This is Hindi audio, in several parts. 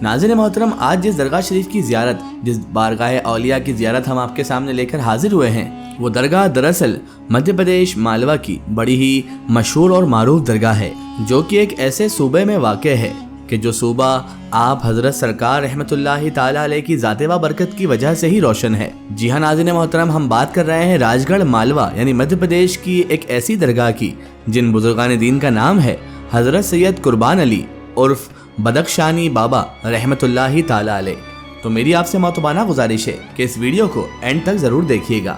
नाज़रीन मोहतरम, आज जिस दरगाह शरीफ की ज़ियारत, जिस बारगाह औलिया की ज़ियारत हम आपके सामने लेकर हाजिर हुए हैं, वो दरगाह दरअसल मध्य प्रदेश मालवा की बड़ी ही मशहूर और मारूफ दरगाह है, जो कि एक ऐसे सूबे में वाक़ है कि जो सूबा आप हज़रत सरकार रहमतुल्लाहि ताला अलैह की ज़ाते व बरकत की वजह से ही रोशन है। जी हाँ नाज़रीन मोहतरम, हम बात कर रहे हैं राजगढ़ मालवा यानी मध्य प्रदेश की एक ऐसी दरगाह की जिन बुजुर्गान दीन का नाम है हज़रत सैयद कुर्बान अली उर्फ बदख्शानी बाबा रहमतुल्लाहि ताला अलैह। तो मेरी आपसे मोतबाना गुजारिश है कि इस वीडियो को एंड तक ज़रूर देखिएगा।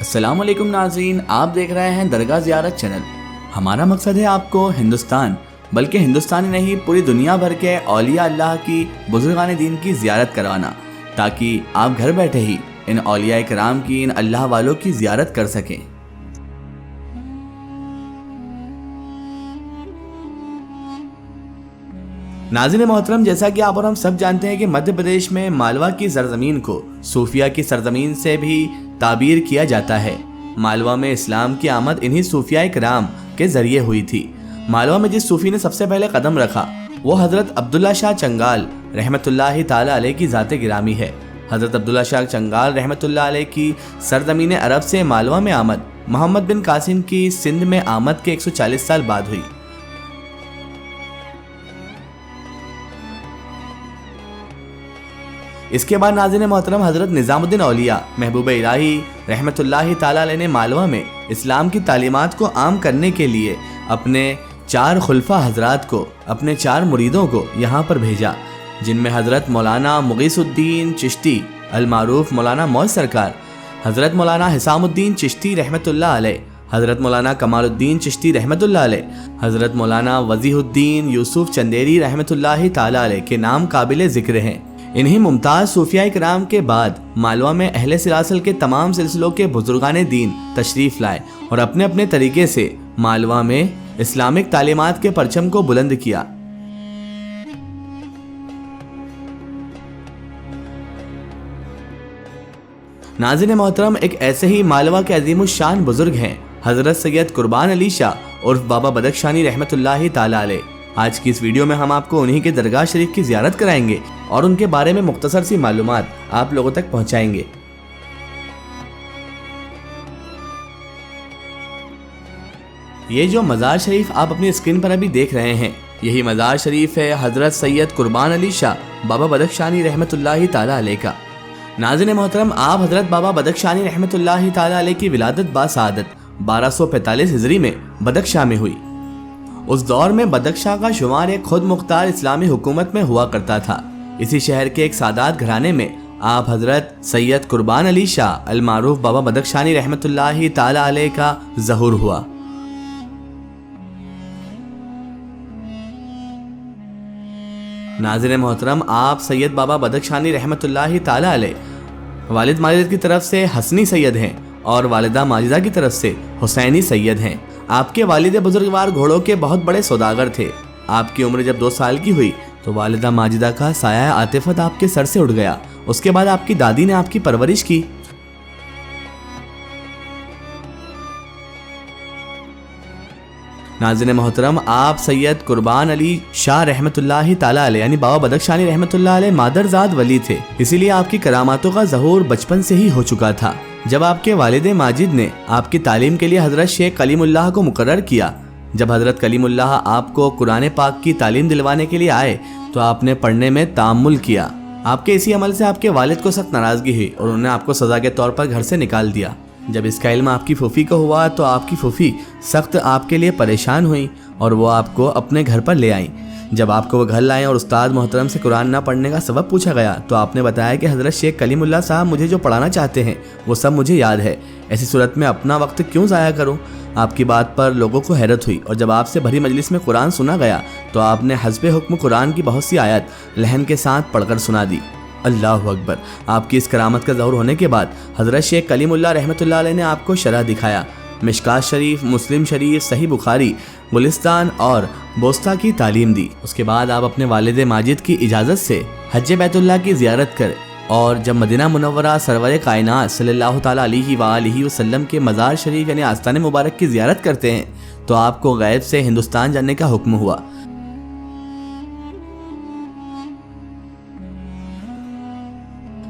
अस्सलामुअलैकुम नाज़रीन, आप देख रहे हैं दरगाह ज़ियारत चैनल। हमारा मकसद है आपको हिंदुस्तान बल्कि हिंदुस्तान ही नहीं पूरी दुनिया भर के औलिया अल्लाह की बुजुर्गान दीन की ज़ियारत करवाना, ताकि आप घर बैठे ही इन औलिया किराम की, इन अल्लाह वालों की ज़ियारत कर सकें। नाज़रीन मोहतरम, जैसा कि आप और हम सब जानते हैं कि मध्य प्रदेश में मालवा की सरजमीन को सूफिया की सरजमीन से भी ताबीर किया जाता है। मालवा में इस्लाम की आमद इन्हीं सूफिया किराम के जरिए हुई थी। मालवा में जिस सूफी ने सबसे पहले कदम रखा वो हज़रत अब्दुल्ला शाह चंगाल रहमतुल्लाहि ताला अलैह की ज़ाते गिरामी है। हज़रत अब्दुल्ला शाह चंगाल रहमतुल्लाह अलैह की सरजमीन अरब से मालवा में आमद मोहम्मद बिन कासिम की सिंध में आमद के 140 साल बाद हुई। इसके बाद नाज़रीन मोहतरम, हज़रत निज़ामुद्दीन औलिया महबूब इलाही रहमतुल्लाहि ताला अलैह ने मालवा में इस्लाम की तालीमात को आम करने के लिए अपने 4 खुलफा हजरात को, अपने 4 मुरीदों को यहाँ पर भेजा, जिनमें हज़रत मौलाना मुगीसुद्दीन चिश्ती अल मारूफ मौलाना मौज सरकार, हज़रत मौलाना हिसामुद्दीन चिश्ती रहमतुल्लाह अलैह, हज़रत मौलाना कमालुद्दीन चिश्ती रहमतुल्लाह अलैह, हज़रत मौलाना वजीहुद्दीन यूसुफ चंदेरी रहमतुल्लाहि ताला अलैह के नाम काबिल ज़िक्र हैं। इन्हीं मुमताज़ सूफिया किराम के बाद मालवा में अहले सिलासिल के तमाम सिलसिलों के बुजुर्गान दीन तशरीफ़ लाए और अपने अपने तरीके से मालवा में इस्लामिक तालीमात के परचम को बुलंद किया। नाज़रीन मोहतरम, एक ऐसे ही मालवा के अज़ीमुश्शान बुजुर्ग हैं हज़रत सैयद कुर्बान अली शाह उर्फ बाबा बदख्शानी रहमतुल्लाहि ताला अलैह। आज की इस वीडियो में हम आपको उन्हीं के दरगाह शरीफ की ज़ियारत कराएंगे और उनके बारे में मुख्तसर सी मालूमात आप लोगों तक पहुंचाएंगे। ये जो मज़ार शरीफ आप अपनी स्क्रीन पर अभी देख रहे हैं, यही मज़ार शरीफ है हज़रत सैयद कुर्बान अली शाह बाबा बदख्शानी रहमतुल्लाहि ताला अलैह का। नाज़रीन मोहतरम, आप हज़रत बाबा बदख्शानी रहमतुल्लाहि ताला अलैह की विलादत बासआदत 1245 हिजरी में बदख्शां में हुई। उस दौर में बदख्शां का शुमार एक खुद मुख्तार इस्लामी हुकूमत में हुआ करता था। इसी शहर के एक सादात घराने में आप हज़रत सैयद कुर्बान अली शाह अल मारूफ बाबा बदख्शानी रहमतुल्लाहि ताला अलैह का ज़हूर हुआ। नाज़रीन मोहतरम, आप सैयद बाबा बदख्शानी रहमतुल्लाहि ताला अलैह वालिद माजिद की तरफ से हसनी सैयद हैं और वालिदा माजिदा की तरफ से हुसैनी सैयद हैं। आपके वालिद बुजुर्गवार घोड़ों के बहुत बड़े सौदागर थे। आपकी उम्र जब 2 साल की हुई तो वालिदा माजिदा का साया आतिफत आपके सर से उठ गया। उसके बाद आपकी दादी ने आपकी परवरिश की। नाज़रीन मोहतरम, आप सैयद कुर्बान अली शाह रहमतुल्लाहि ताला अलैह यानी बाबा बदख्शानी रहमतुल्लाह अलैह मादरजाद वली थे, इसीलिए आपकी करामातों का ज़हूर बचपन से ही हो चुका था। जब आपके वालिद माजिद ने आपकी तालीम के लिए हज़रत शेख कलीमुल्लाह को मुकर्रर किया, जब हज़रत कलीमुल्लाह आपको कुरान पाक की तालीम दिलवाने के लिए आए तो आपने पढ़ने में तामुल किया। आपके इसी अमल से आपके वालिद को सख्त नाराज़गी हुई और उन्होंने आपको सज़ा के तौर पर घर से निकाल दिया। जब इसका इल्म आपकी फूफी को हुआ तो आपकी फूफी सख्त आपके लिए परेशान हुई और वो आपको अपने घर पर ले आई। जब आपको वो घर लाएं और उस्ताद मोहतरम से कुरान ना पढ़ने का सबब पूछा गया तो आपने बताया कि हज़रत शेख कलीमुल्लाह साहब मुझे जो पढ़ाना चाहते हैं वो सब मुझे याद है, ऐसी सूरत में अपना वक्त क्यों ज़ाया करूं। आपकी बात पर लोगों को हैरत हुई और जब आपसे भरी मजलिस में कुरान सुना गया तो आपने हस्बे हुक्म कुरान की बहुत सी आयत लहन के साथ पढ़कर सुना दी। अल्लाहु अकबर। आपकी इस करामत का ज़हूर होने के बाद हज़रत शेख कलीमुल्लाह रहमतुल्लाह अलैह ने आपको शरह दिखाया। मिशकात शरीफ, मुस्लिम शरीफ, सही बुखारी, गुलिस्तान और बोस्ता की तालीम दी। उसके बाद आप अपने वालिद माजिद की इजाज़त से हज बैतुल्लाह की ज़ियारत कर और जब मदीना मुनव्वरा सरवर कायनात सल्लल्लाहु ताला अलैहि वसल्लम के मज़ार शरीफ यानी आस्ताने मुबारक की ज़ियारत करते हैं तो आपको गैब से हिंदुस्तान जाने का हुक्म हुआ।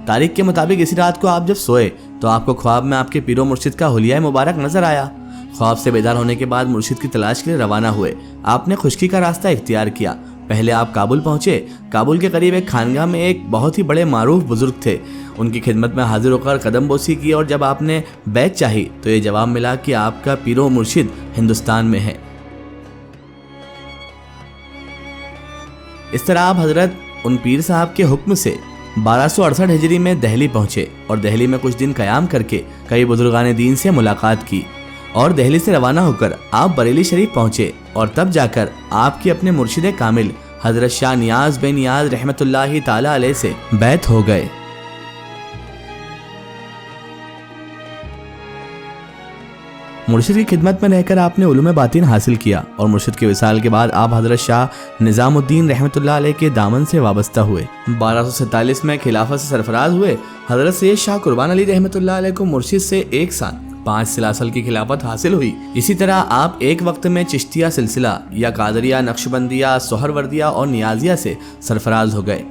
तारीख के मुताबिक इसी रात को आप जब सोए तो आपको ख्वाब में आपके पीरो मुर्शिद का हुलिया मुबारक नजर आया। ख्वाब से बेदार होने के बाद मुर्शिद की तलाश के लिए रवाना हुए। आपने खुश्की का रास्ता इख्तियार किया। पहले आप काबुल पहुंचे। काबुल के करीब एक खानगाह में एक बहुत ही बड़े मारूफ बुजुर्ग थे। उनकी खिदमत में हाजिर होकर कदम बोसी की और जब आपने बैत चाही तो ये जवाब मिला कि आपका पीरो मुर्शिद हिंदुस्तान में है। इस तरह आप हजरत उन पीर साहब के हुक्म से 1268 हिजरी में दिल्ली पहुंचे और दिल्ली में कुछ दिन कयाम करके कई बुजुर्गान दीन से मुलाकात की और दिल्ली से रवाना होकर आप बरेली शरीफ पहुंचे और तब जाकर आपके अपने मुर्शिद कामिल हजरत शाह नियाज बिन नियाज रहमतुल्लाहि ताला अलैह से बैत हो गए। मुर्शिद की खिदमत में रहकर आपने उलूम बातिन हासिल किया और मुर्शिद के विसाल के बाद आप हजरत शाह निजामुद्दीन रहमतुल्लाह अलैह के दामन से वाबस्ता हुए। 1247 में खिलाफत से सरफराज हुए। हजरत सैयद शाह कुर्बान अली रहमतुल्लाह अलैह को मुर्शिद से एक साथ 5 सिलासल की खिलाफत हासिल हुई। इसी तरह आप एक वक्त में चिश्तिया सिलसिला या कादरिया, नक्शबंदिया, सोहरवर्दिया और नियाजिया से सरफराज हो गए।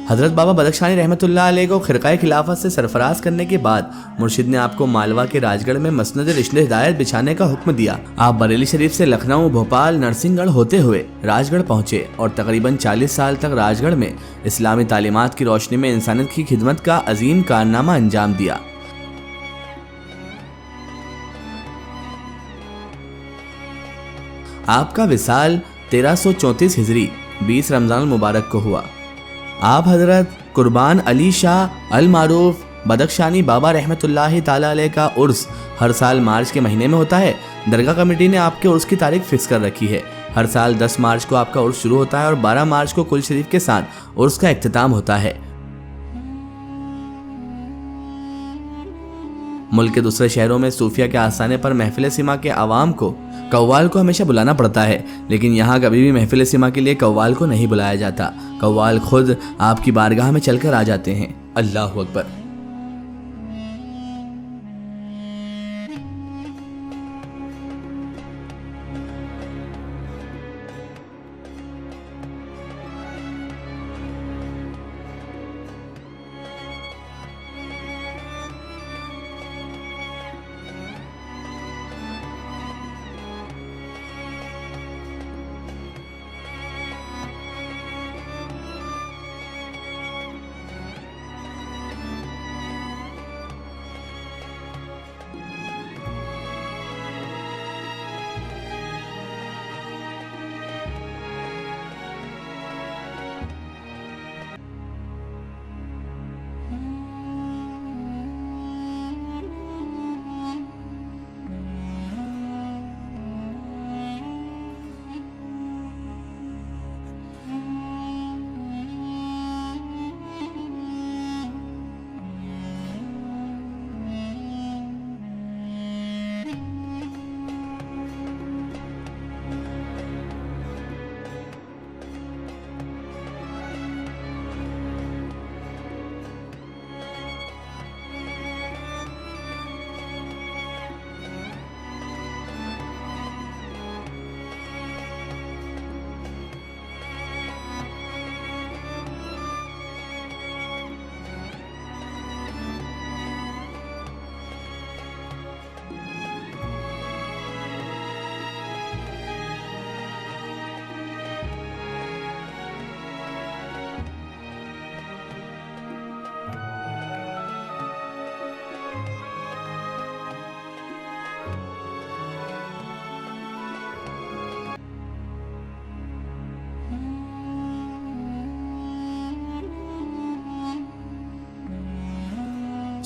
हजरत बाबा बदख्शानी रहमतुल्लाह अलैह को खिरकाए खिलाफत से सरफराज करने के बाद मुर्शिद ने आपको मालवा के राजगढ़ में मसनद रिश्ते हिदायत बिछाने का हुक्म दिया। आप बरेली शरीफ से लखनऊ, भोपाल, नरसिंहगढ़ होते हुए राजगढ़ पहुंचे और तकरीबन 40 साल तक राजगढ़ में इस्लामी तालीमात की रोशनी में इंसानियत की खिदमत का अजीम कारनामा अंजाम दिया। आपका विसाल 1334 हिजरी 20 रमजान मुबारक को हुआ। आप हजरत कुर्बान अली शाह अल मारूफ बदख्शानी बाबा रहमतुल्लाहि ताला अलैह का उर्स हर साल मार्च के महीने में होता है। दरगाह कमेटी ने आपके उर्स की तारीख फिक्स कर रखी है। हर साल 10 मार्च को आपका उर्स शुरू होता है और 12 मार्च को कुल शरीफ के साथ उर्स का इख्तिताम होता है। मुल्क के दूसरे शहरों में सूफिया के आस्थाने पर महफिल सिमा के आवाम को कव्वाल को हमेशा बुलाना पड़ता है, लेकिन यहाँ कभी भी महफिल सिमा के लिए कव्वाल को नहीं बुलाया जाता। कव्वाल खुद आपकी बारगाह में चलकर आ जाते हैं। अल्लाहु अकबर।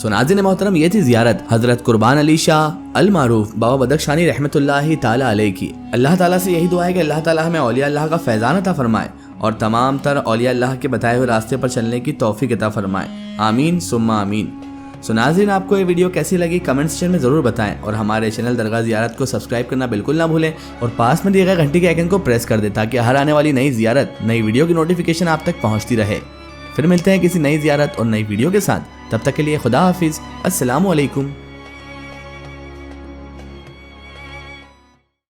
नाज़रीन मोहतरम, ये थी ज़ियारत हज़रत कुर्बान अली शाह अल मारूफ बाबा बदख्शानी रहमतुल्लाहि ताला अलैह की। अल्लाह ताला से यही दुआ है कि अल्लाह ताला हमें औलिया अल्लाह का फैज़ान अता फरमाए और तमाम तर औलिया अल्लाह के बताए हुए रास्ते पर चलने की तौफीक अता फरमाए। आमीन सुम्मा आमीन। सो नाज़रीन, आपको ये वीडियो कैसी लगी कमेंट सेक्शन में ज़रूर बताएं और हमारे चैनल दरगाह ज़ियारत को सब्सक्राइब करना बिल्कुल ना भूलें और पास में दिए गए घंटी के आइकन को प्रेस कर दें ताकि हर आने वाली नई ज़ियारत, नई वीडियो की नोटिफिकेशन आप तक पहुँचती रहे। फिर मिलते हैं किसी नई ज़ियारत और नई वीडियो के साथ, तब तक के लिए खुदा हाफिज़, अस्सलामु अलैकुम।